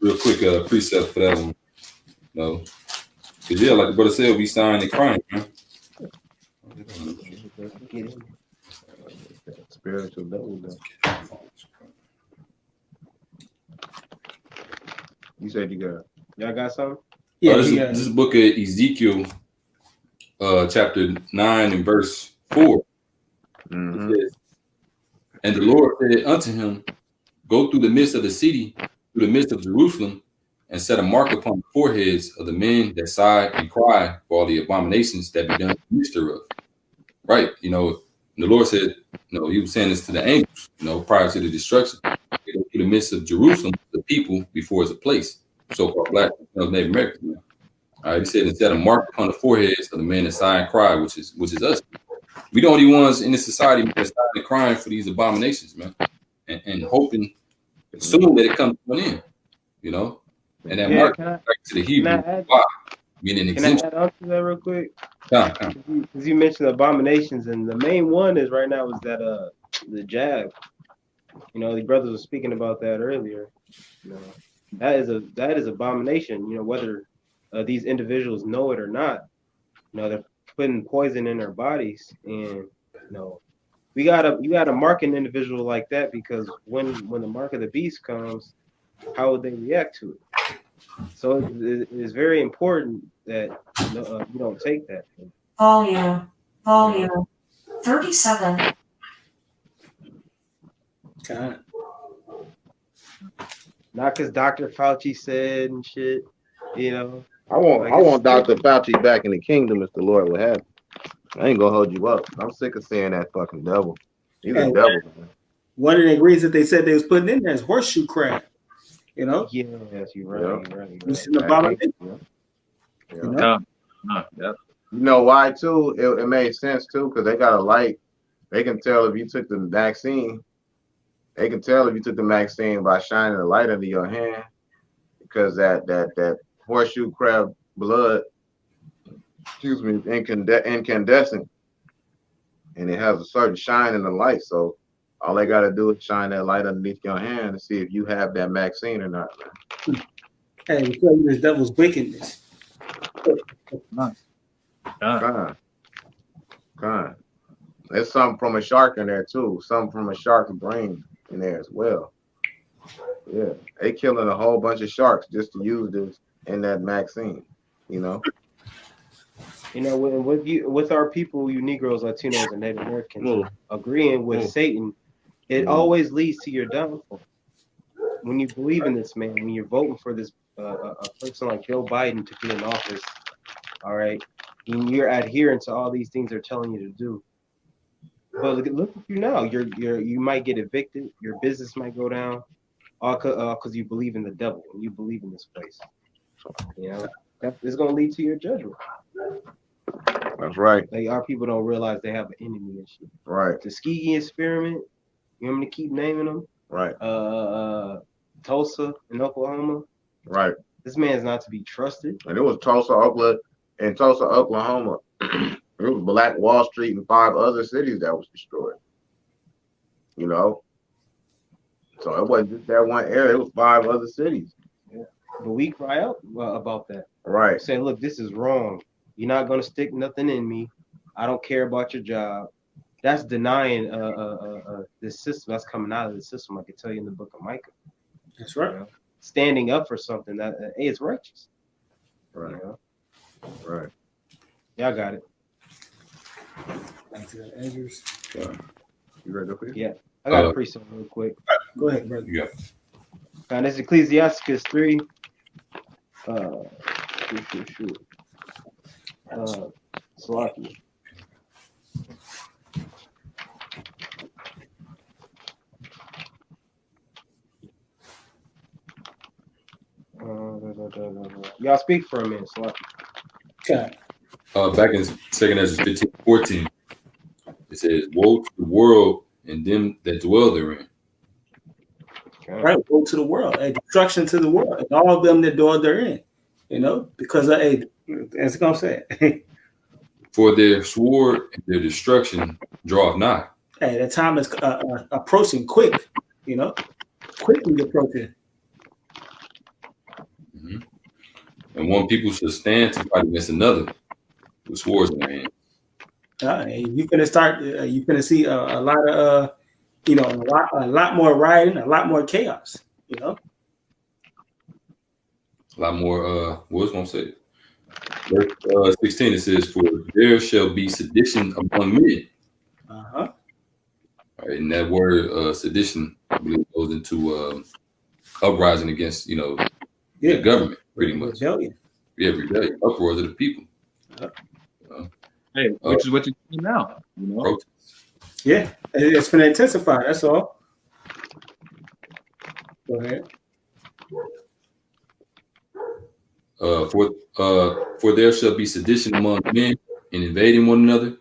real quick precept for that one. No, because yeah, like the brother said, we signed and crying, man. Get in. Spiritual double. You said y'all got something? Yeah, this is book of Ezekiel, chapter 9 and verse 4. Mm-hmm. It says, and the Lord said unto him, go through the midst of the city, through the midst of Jerusalem, and set a mark upon the foreheads of the men that sigh and cry for all the abominations that be done in the midst thereof. Right? You know, the Lord said, you know, he was saying this to the angels, you know, prior to the destruction. They go through the midst of Jerusalem, the people before it's a place. So-called black, Native Americans. You know? All right, he said, and set a mark upon the foreheads of the men that sigh and cry, which is us. We the only ones in this society that's sighing and crying for these abominations, man, and hoping soon that it comes to an end, you know. And that mark back to the Hebrew, meaning exemption. Can I add on to that real quick? Because you mentioned abominations, and the main one is right now is that the jab. You know, the brothers were speaking about that earlier. You know, that is abomination. You know, whether these individuals know it or not. You know, they're putting poison in their bodies, and you know, you gotta mark an individual like that, because when the mark of the beast comes, how would they react to it? So it's very important that you don't take that. Volume 37. God. Not because Dr. Fauci said and shit, you know. I want Dr. Fauci back in the kingdom if the Lord would have. I ain't gonna hold you up. I'm sick of seeing that fucking devil. He's a devil, man. One of the ingredients that they said they was putting in there is horseshoe crab. You know? Yes, you're right. You're right. It's an abomination. Yeah. You know? You know why too? It made sense too, because they got a light. They can tell if you took the vaccine. They can tell if you took the vaccine by shining a light under your hand, because that horseshoe crab blood, incandescent, and it has a certain shine in the light. So all they got to do is shine that light underneath your hand to see if you have that vaccine or not. Hey, we tell you this devil's wickedness. Con. There's something from a shark in there too. Something from a shark's brain in there as well. Yeah, they killing a whole bunch of sharks just to use this in that vaccine. You know. You know, with our people, you Negroes, Latinos, and Native Americans agreeing with Satan, it always leads to your downfall. When you believe in this man, when you're voting for this a person like Joe Biden to be in office, all right, and you're adhering to all these things they're telling you to do. But look at you now. You might get evicted. Your business might go down, all because you believe in the devil and you believe in this place. You know, it's gonna lead to your judgment. That's right. Like, our people don't realize they have an enemy and shit. Right. Tuskegee experiment. You want me to keep naming them? Right. Tulsa in Oklahoma. Right. This man's not to be trusted. And it was Tulsa, Oklahoma. It was Black Wall Street and 5 other cities that was destroyed. You know? So it wasn't just that one area, it was 5 other cities. Yeah. But we cry out about that. Right. Saying, look, this is wrong. You're not going to stick nothing in me. I don't care about your job. That's denying this system. That's coming out of the system. I can tell you in the book of Micah. That's right. You know? Standing up for something that is righteous. Right. You know? Right. Y'all got it. Back to the Andrews. You ready to go? Yeah. I got a precept real quick. Go ahead, brother. Yeah. This is Ecclesiasticus 3. Salaki. Y'all speak for a minute, Salaki. Okay. Back in 2 Ezra 15:14, it says, woe to the world and them that dwell therein. Okay. Right, woe to the world, destruction to the world, and all of them that dwell therein. You know, because as it's gonna say, For their sword and their destruction draweth nigh. hey, the time is approaching quick. You know, quickly approaching. And one people should stand to fight against another with swords in their hands. And you're gonna start. You're gonna see a lot of, a lot more rioting, a lot more chaos. A lot more. What's gonna say? Verse 16. It says, "For there shall be sedition among men." Uh-huh. All right, and that word sedition, I believe, goes into uprising against, the government, pretty much. Rebellion. Yeah, rebellion, uproars of the people. Hey, which is what you see now. Protests. Yeah, it's going to intensify. That's all. Go ahead. For there shall be sedition among men in invading one another.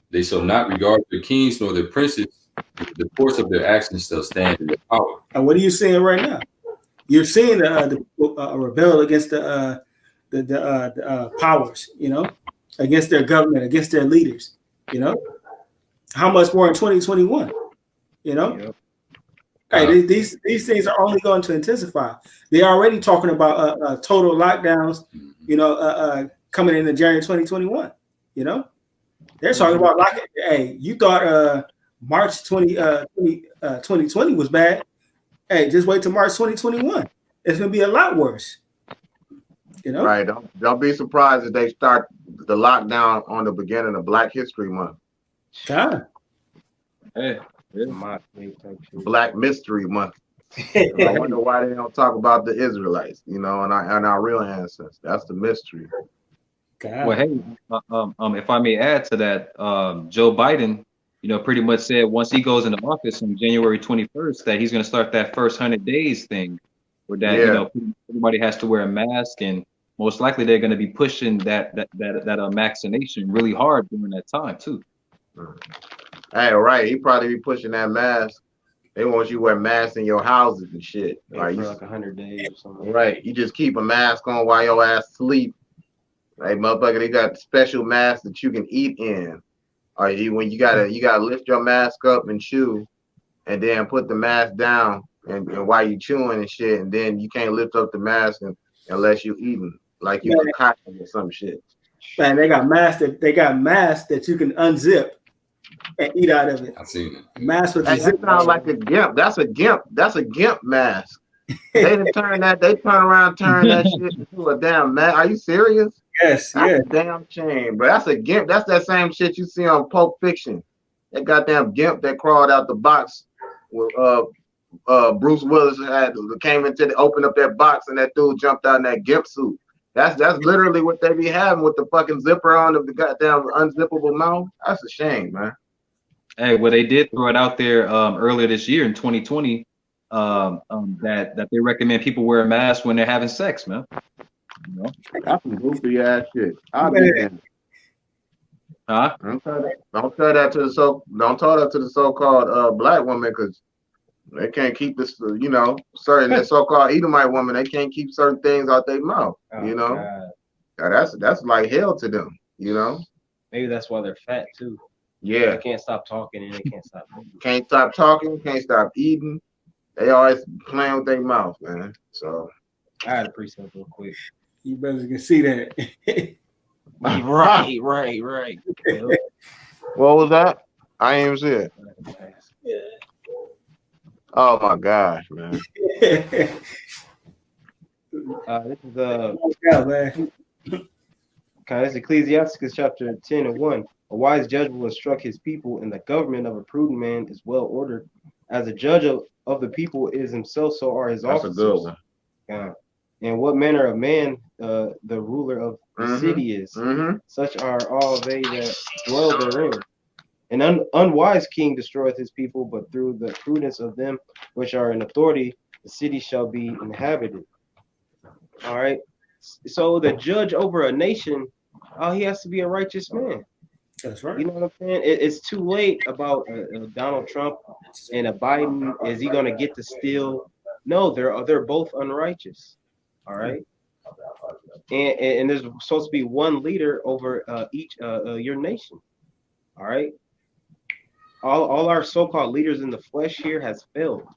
They shall not regard their kings nor their princes. The course of their actions shall stand in their power. And what are you seeing right now? You're seeing the rebel against the powers, against their government, against their leaders, How much more in 2021, Yep. Hey, these things are only going to intensify. They're already talking about total lockdowns, coming into January 2021, They're talking about locking. Hey, you thought March 2020 was bad. Hey, just wait till March 2021. It's going to be a lot worse. Right. Don't be surprised if they start the lockdown on the beginning of Black History Month. God. Hey, Black Mystery Month. I wonder why they don't talk about the Israelites, and our real ancestors. That's the mystery. God. well, hey, if I may add to that, Joe Biden, pretty much said once he goes into office on January 21st that he's going to start that first 100 days thing, where that everybody has to wear a mask, and most likely they're going to be pushing that vaccination really hard during that time too. Hey, right. He probably be pushing that mask. They want you to wear masks in your houses and shit. For like 100 days or something. Right. You just keep a mask on while your ass sleep. Right, motherfucker, they got special masks that you can eat in. Or when you gotta lift your mask up and chew, and then put the mask down and while you chewing and shit, and then you can't lift up the mask unless you eating, like you a cotton or some shit. Man, they got masks that you can unzip and eat out of it. I've seen it. Mask with That sounds like a gimp. That's a gimp mask. They turn around, turn that shit into a damn mask. Are you serious? Yes, That's yeah. a damn shame, but that's a gimp. That's that same shit you see on Pulp Fiction. That goddamn gimp that crawled out the box with Bruce Willis opened up that box and that dude jumped out in that gimp suit. That's literally what they be having with the fucking zipper on the goddamn unzippable mouth. That's a shame, man. Hey, well, they did throw it out there earlier this year in 2020 that they recommend people wear a mask when they're having sex, man. That's some goofy ass shit. I'll be damned. Huh? Don't tell that to the so-called black woman, because they can't keep this, certain so-called Edomite woman, they can't keep certain things out their mouth, God. That's like hell to them, Maybe that's why they're fat too. Yeah. They can't stop talking and they can't stop moving. Can't stop talking, can't stop eating. They always playing with their mouth, man. So I had a precept real quick. You brothers can see that. Right. what was that? I didn't even see it. Oh my gosh, man. This is man. This Ecclesiasticus chapter 10:1. A wise judge will instruct his people, and the government of a prudent man is well ordered. As a judge of the people is himself, so are his That's officers. a good one. And what manner of man the ruler of the city is, such are all they that dwell therein. An unwise king destroyeth his people, but through the prudence of them which are in authority, the city shall be inhabited. All right. So the judge over a nation, he has to be a righteous man. That's right. You know what I'm saying? It's too late about Donald Trump and a Biden. Is he going to get to steal? No, they're both unrighteous. All right. And there's supposed to be one leader over each your nation. All right. All our so-called leaders in the flesh here has failed.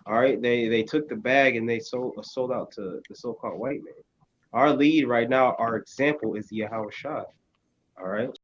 All right, they took the bag and they sold out to the so-called white man. Our lead right now, our example is Yahweh Shai. All right.